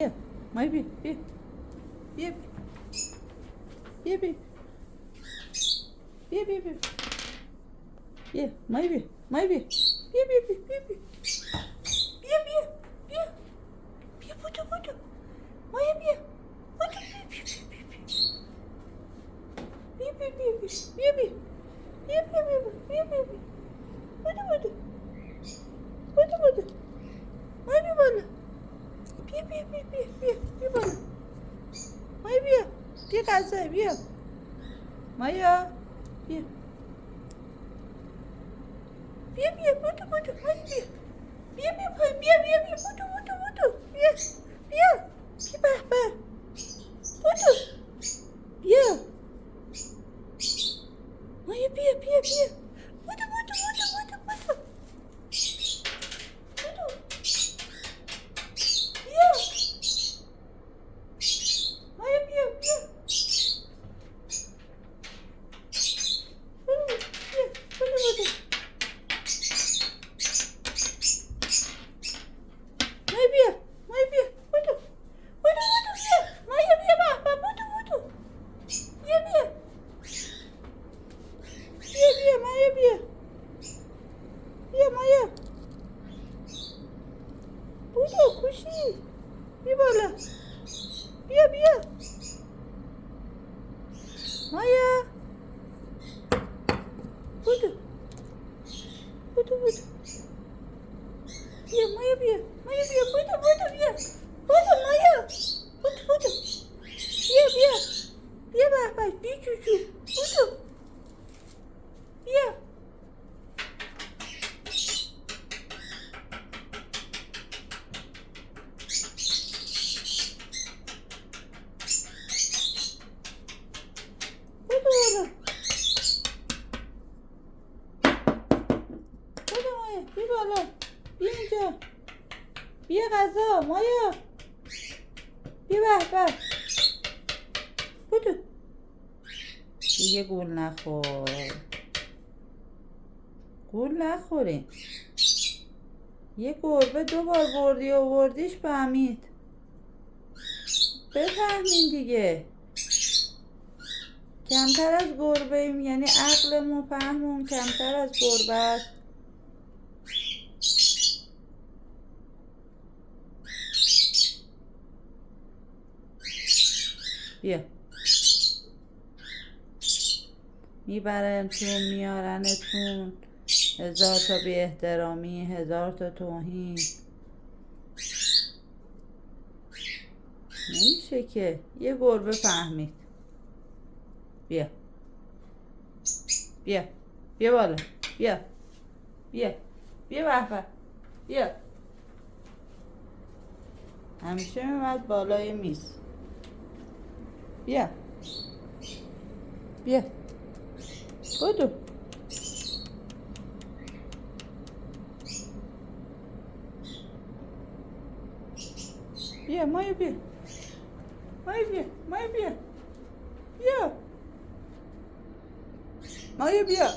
Bia, mãe Bia, Bia, Bia, Bia, Bia, Bia, Bia, Bia, Bia, mãe Bia, mãe Bia, Bia, Bia, Bia, Bia, Bia, Bia, Bia, Bia, Bia, puto, puto, mãe Bia, puto, Bia, Bia, Bia, Bia, Bia, Bia, Bia, Bia, Bia, Bia, Bia, Bia, puto, puto, puto, puto, mãe Bia, bola, Bia, Bia, Bia, Bia, Bia, Bia, bola, mãe Bia, Bia, casa, Bia, mãe, Bia. Bia, Bia, puto, puto, mãe, Bia. Bia, Bia, Bia, Bia, Bia, puto, puto, puto. Bia, Bia, Bia, Bia, puto. Bia. Mãe, Bia, Bia, Bia. Puto, puto, puto, puto, puto. Puto. Bia. Mãe, Bia, Bia. Puto, Bia, puto, puto. Mãe, Bia, mãe, Bia, puto. Puto, puto, Bia. Mãe, Bia, puto, puto. Bia, Bia. Bia, Bia, mãe, Bia. Bia, mãe. Puto, kushi. Bia, bola. Bia, Bia. Maya. Puto. Puto, puto. Bia, Maya, Bia. Maya, Bia, puto, puto, Bia. Puto, Maya. Puto, puto. Bia, Bia. Bia, vai, Bia, chuchu. Puto. Bia. Puto, Maya. Puto, Maya. Bia, bola. بیا اینجا بیا غذا مایا بیا به بودو دیگه گول نخورین یه گربه 2 بار بردی آوردیش فهمید بفهمین دیگه کمتر از گربه ایم یعنی عقلمون فهممون کمتر از گربه است بیا میبرنتون میارنتون 1000 تا بی احترامی 1000 تا توهین نمیشه که یه گربه فهمید بیا بیا بیا بالا بیا بیا بیا به بیا همیشه میمد بالای میز بیا بیا بودو بیا مایا بیا مایا بیا مایا بیا بیا مایا بیا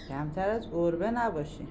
کمتر از گربه نباشی